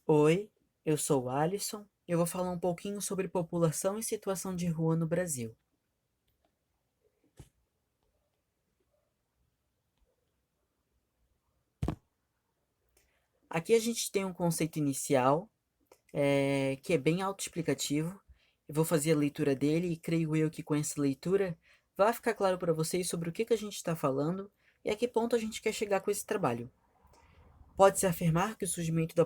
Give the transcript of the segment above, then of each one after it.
Oi, eu sou o Alisson e eu vou falar um pouquinho sobre população em situação de rua no Brasil. Aqui a gente tem um conceito inicial, que é bem autoexplicativo. Eu vou fazer a leitura dele e creio eu que com essa leitura vai ficar claro para vocês sobre o que a gente está falando e a que ponto a gente quer chegar com esse trabalho. Pode-se afirmar que o surgimento da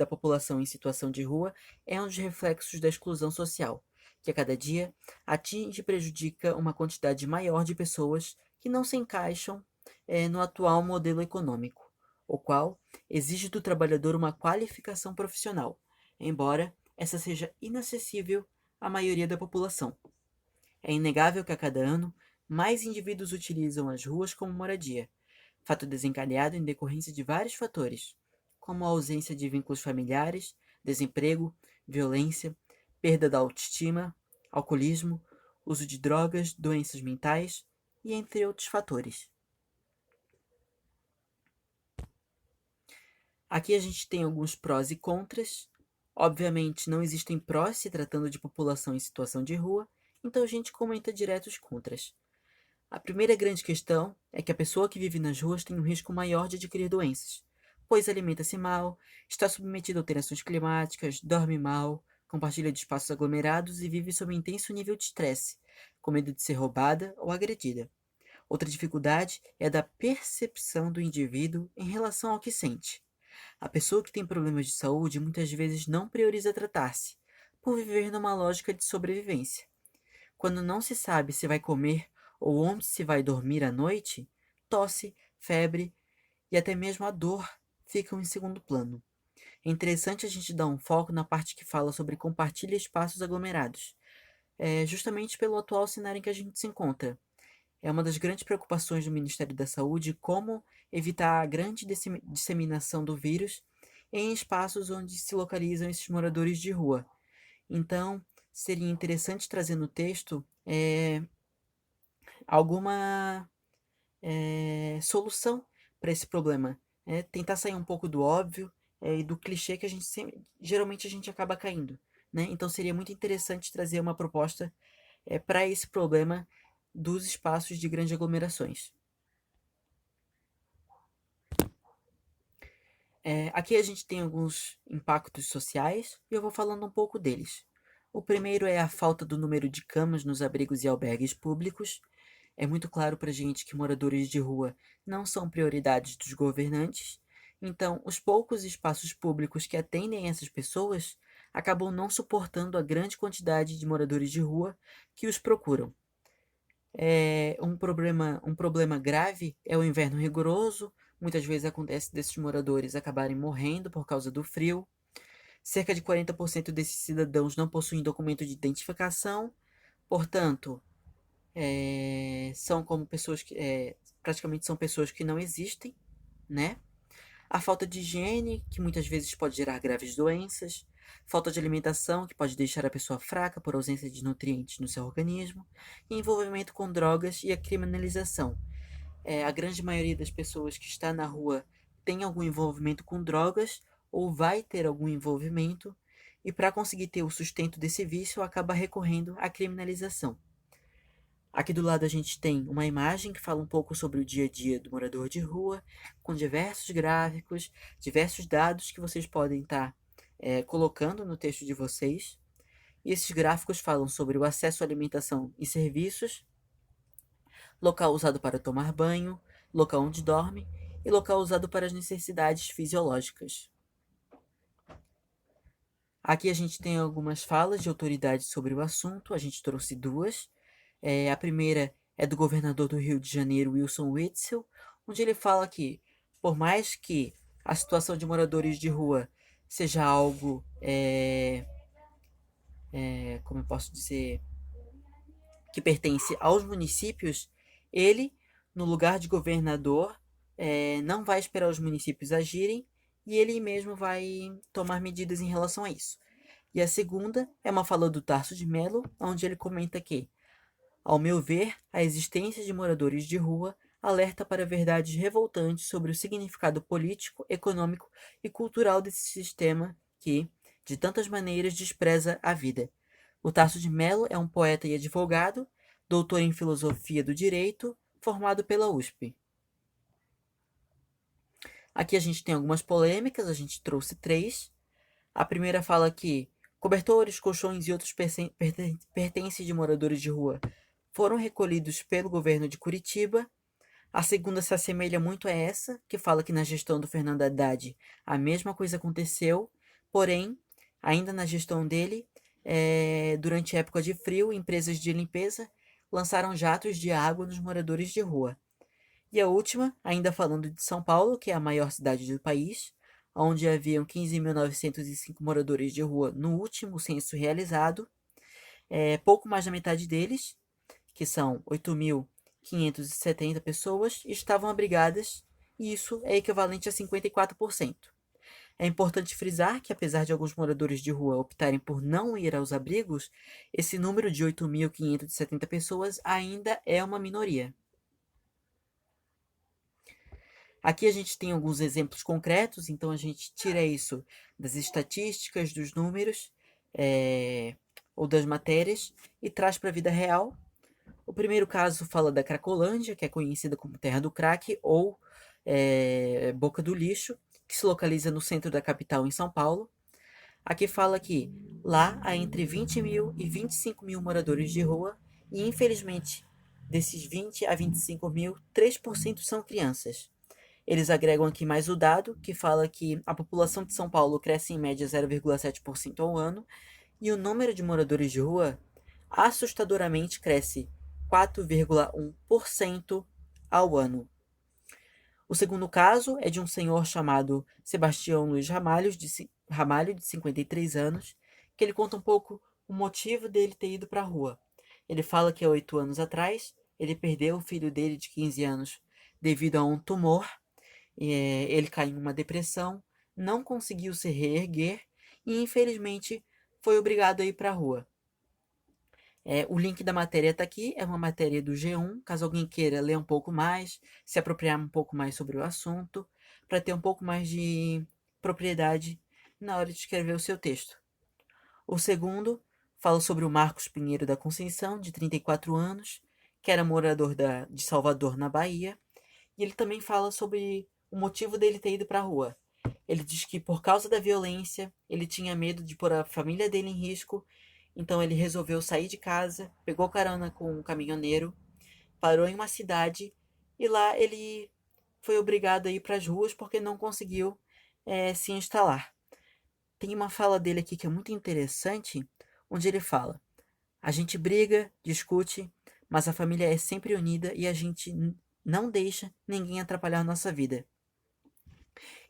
população em situação de rua é um dos reflexos da exclusão social, que a cada dia atinge e prejudica uma quantidade maior de pessoas que não se encaixam no atual modelo econômico, o qual exige do trabalhador uma qualificação profissional, embora essa seja inacessível à maioria da população. É inegável que a cada ano mais indivíduos utilizam as ruas como moradia, fato desencadeado em decorrência de vários fatores, como a ausência de vínculos familiares, desemprego, violência, perda da autoestima, alcoolismo, uso de drogas, doenças mentais e entre outros fatores. Aqui a gente tem alguns prós e contras. Obviamente, não existem prós se tratando de população em situação de rua, então a gente comenta direto os contras. A primeira grande questão é que a pessoa que vive nas ruas tem um risco maior de adquirir doenças, pois alimenta-se mal, está submetida a alterações climáticas, dorme mal, compartilha de espaços aglomerados e vive sob intenso nível de estresse, com medo de ser roubada ou agredida. Outra dificuldade é a da percepção do indivíduo em relação ao que sente. A pessoa que tem problemas de saúde muitas vezes não prioriza tratar-se, por viver numa lógica de sobrevivência. Quando não se sabe se vai comer ou onde se vai dormir à noite, tosse, febre e até mesmo a dor ficam em segundo plano. É interessante a gente dar um foco na parte que fala sobre compartilhar espaços aglomerados, justamente pelo atual cenário em que a gente se encontra. É uma das grandes preocupações do Ministério da Saúde como evitar a grande disseminação do vírus em espaços onde se localizam esses moradores de rua. Então, seria interessante trazer no texto alguma solução para esse problema. Tentar sair um pouco do óbvio e do clichê que geralmente a gente acaba caindo. Né? Então seria muito interessante trazer uma proposta para esse problema dos espaços de grandes aglomerações. Aqui a gente tem alguns impactos sociais e eu vou falando um pouco deles. O primeiro é a falta do número de camas nos abrigos e albergues públicos. É muito claro para a gente que moradores de rua não são prioridades dos governantes, então os poucos espaços públicos que atendem essas pessoas acabam não suportando a grande quantidade de moradores de rua que os procuram. Um problema grave é o inverno rigoroso. Muitas vezes acontece desses moradores acabarem morrendo por causa do frio. Cerca de 40% desses cidadãos não possuem documento de identificação, portanto, são como pessoas praticamente são pessoas que não existem, né? A falta de higiene, que muitas vezes pode gerar graves doenças, falta de alimentação, que pode deixar a pessoa fraca por ausência de nutrientes no seu organismo, e envolvimento com drogas e a criminalização. A grande maioria das pessoas que está na rua tem algum envolvimento com drogas ou vai ter algum envolvimento, e para conseguir ter o sustento desse vício, acaba recorrendo à criminalização. Aqui do lado a gente tem uma imagem que fala um pouco sobre o dia a dia do morador de rua, com diversos gráficos, diversos dados que vocês podem estar colocando no texto de vocês. E esses gráficos falam sobre o acesso à alimentação e serviços, local usado para tomar banho, local onde dorme e local usado para as necessidades fisiológicas. Aqui a gente tem algumas falas de autoridades sobre o assunto, a gente trouxe duas. A primeira é do governador do Rio de Janeiro, Wilson Witzel, onde ele fala que, por mais que a situação de moradores de rua seja algo, como eu posso dizer, que pertence aos municípios, ele, no lugar de governador, não vai esperar os municípios agirem e ele mesmo vai tomar medidas em relação a isso. E a segunda é uma fala do Tarso de Melo, onde ele comenta que, ao meu ver, a existência de moradores de rua alerta para verdades revoltantes sobre o significado político, econômico e cultural desse sistema que, de tantas maneiras, despreza a vida. O Tasso de Mello é um poeta e advogado, doutor em filosofia do direito, formado pela USP. Aqui a gente tem algumas polêmicas, a gente trouxe 3. A primeira fala que cobertores, colchões e outros pertences de moradores de rua foram recolhidos pelo governo de Curitiba. A segunda se assemelha muito a essa, que fala que na gestão do Fernando Haddad a mesma coisa aconteceu, porém, ainda na gestão dele, durante a época de frio, empresas de limpeza lançaram jatos de água nos moradores de rua. E a última, ainda falando de São Paulo, que é a maior cidade do país, onde haviam 15.905 moradores de rua no último censo realizado, pouco mais da metade deles, que são 8.570 pessoas, estavam abrigadas, e isso é equivalente a 54%. É importante frisar que, apesar de alguns moradores de rua optarem por não ir aos abrigos, esse número de 8.570 pessoas ainda é uma minoria. Aqui a gente tem alguns exemplos concretos, então a gente tira isso das estatísticas, dos números, ou das matérias, e traz para a vida real. O primeiro caso fala da Cracolândia, que é conhecida como Terra do Crack, ou Boca do Lixo, que se localiza no centro da capital, em São Paulo. Aqui fala que lá há entre 20.000 e 25.000 moradores de rua, e infelizmente, desses 20 a 25.000, 3% são crianças. Eles agregam aqui mais o dado, que fala que a população de São Paulo cresce em média 0,7% ao ano, e o número de moradores de rua assustadoramente cresce 4,1% ao ano. O segundo caso é de um senhor chamado Sebastião Luiz Ramalho, de 53 anos, que ele conta um pouco o motivo dele ter ido para a rua. Ele fala que há 8 anos atrás, ele perdeu o filho dele de 15 anos devido a um tumor. Ele caiu em uma depressão, não conseguiu se reerguer e, infelizmente, foi obrigado a ir para a rua. O link da matéria está aqui, é uma matéria do G1, caso alguém queira ler um pouco mais, se apropriar um pouco mais sobre o assunto, para ter um pouco mais de propriedade na hora de escrever o seu texto. O segundo fala sobre o Marcos Pinheiro da Conceição, de 34 anos, que era morador de Salvador, na Bahia, e ele também fala sobre o motivo dele ter ido para a rua. Ele diz que por causa da violência, ele tinha medo de pôr a família dele em risco, então ele resolveu sair de casa, pegou carona com um caminhoneiro, parou em uma cidade e lá ele foi obrigado a ir para as ruas porque não conseguiu se instalar. Tem uma fala dele aqui que é muito interessante, onde ele fala: a gente briga, discute, mas a família é sempre unida e a gente não deixa ninguém atrapalhar nossa vida.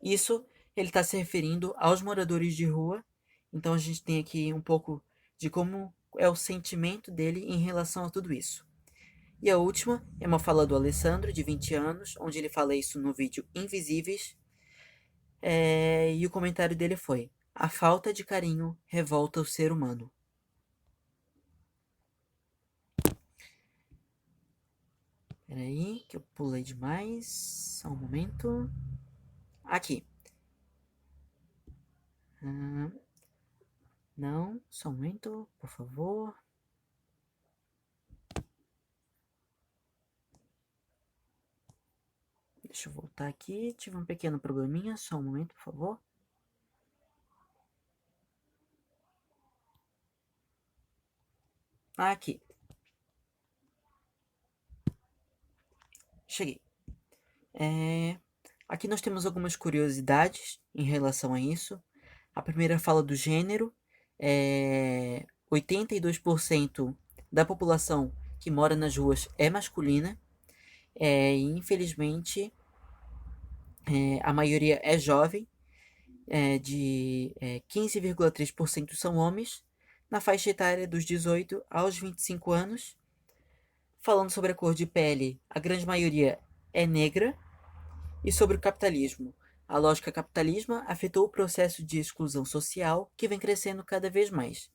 Isso ele está se referindo aos moradores de rua, então a gente tem aqui um pouco de como é o sentimento dele em relação a tudo isso. E a última é uma fala do Alessandro, de 20 anos, onde ele fala isso no vídeo Invisíveis, e o comentário dele foi: a falta de carinho revolta o ser humano. Peraí, que eu pulei demais. Só um momento. Aqui. Não, só um momento, por favor. Deixa eu voltar aqui. Tive um pequeno probleminha. Só um momento, por favor. Aqui. Cheguei. Aqui nós temos algumas curiosidades em relação a isso. A primeira fala do gênero. 82% da população que mora nas ruas é masculina. E infelizmente a maioria é jovem. De 15,3% são homens, na faixa etária dos 18 aos 25 anos. Falando sobre a cor de pele, a grande maioria é negra. E sobre o capitalismo, a lógica capitalista afetou o processo de exclusão social que vem crescendo cada vez mais.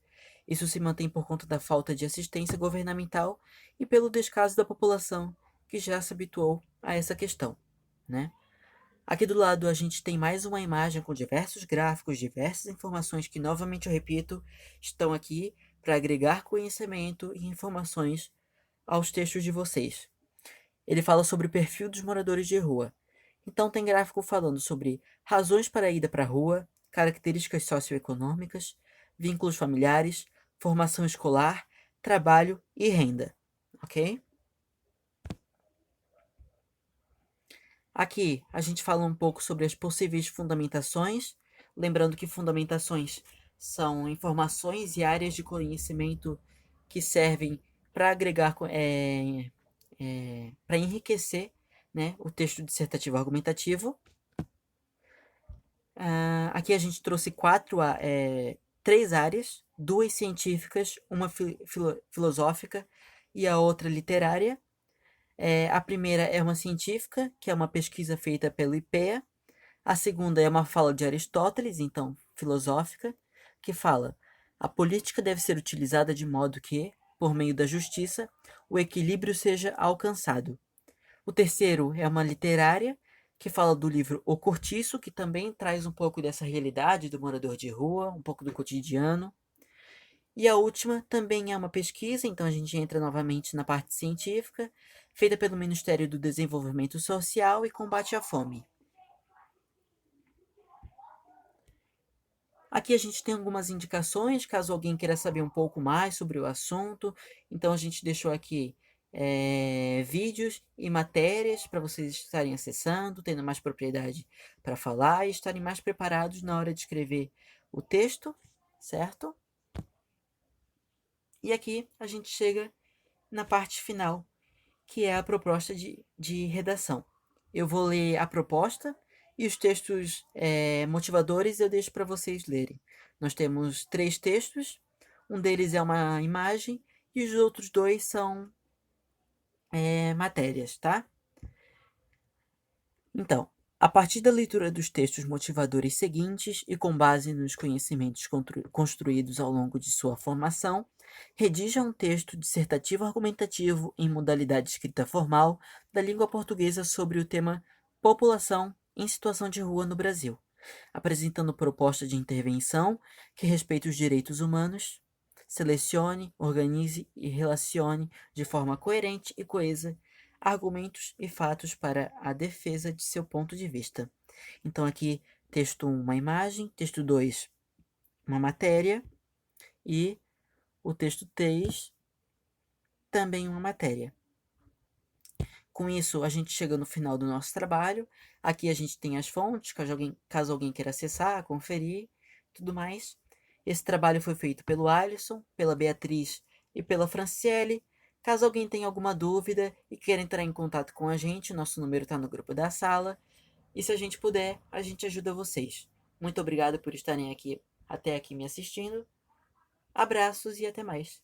Isso se mantém por conta da falta de assistência governamental e pelo descaso da população, que já se habituou a essa questão, né? Aqui do lado a gente tem mais uma imagem com diversos gráficos, diversas informações que, novamente eu repito, estão aqui para agregar conhecimento e informações aos textos de vocês. Ele fala sobre o perfil dos moradores de rua. Então tem gráfico falando sobre razões para a ida para a rua, características socioeconômicas, vínculos familiares, formação escolar, trabalho e renda, ok? Aqui a gente fala um pouco sobre as possíveis fundamentações, lembrando que fundamentações são informações e áreas de conhecimento que servem para agregar, para enriquecer, né, o texto dissertativo argumentativo. Aqui a gente trouxe três áreas, duas científicas, uma filosófica e a outra literária. A primeira é uma científica, que é uma pesquisa feita pelo IPEA. A segunda é uma fala de Aristóteles, então filosófica, que fala: a política deve ser utilizada de modo que, por meio da justiça, o equilíbrio seja alcançado. O terceiro é uma literária, que fala do livro O Cortiço, que também traz um pouco dessa realidade do morador de rua, um pouco do cotidiano. E a última também é uma pesquisa, então a gente entra novamente na parte científica, feita pelo Ministério do Desenvolvimento Social e Combate à Fome. Aqui a gente tem algumas indicações, caso alguém queira saber um pouco mais sobre o assunto. Então a gente deixou aqui vídeos e matérias para vocês estarem acessando, tendo mais propriedade para falar e estarem mais preparados na hora de escrever o texto, certo? E aqui a gente chega na parte final, que é a proposta de redação. Eu vou ler a proposta e os textos motivadores eu deixo para vocês lerem. Nós temos 3 textos, um deles é uma imagem e os outros 2 são matérias, tá? Então, a partir da leitura dos textos motivadores seguintes e com base nos conhecimentos construídos ao longo de sua formação, redija um texto dissertativo argumentativo em modalidade escrita formal da língua portuguesa sobre o tema população em situação de rua no Brasil, apresentando proposta de intervenção que respeite os direitos humanos, selecione, organize e relacione de forma coerente e coesa argumentos e fatos para a defesa de seu ponto de vista. Então aqui texto 1, uma imagem, texto 2, uma matéria e o texto 3 também uma matéria. Com isso, a gente chega no final do nosso trabalho. Aqui a gente tem as fontes, caso alguém queira acessar, conferir, tudo mais. Esse trabalho foi feito pelo Alisson, pela Beatriz e pela Franciele. Caso alguém tenha alguma dúvida e queira entrar em contato com a gente, nosso número está no grupo da sala. E se a gente puder, a gente ajuda vocês. Muito obrigado por estarem aqui até aqui me assistindo. Abraços e até mais.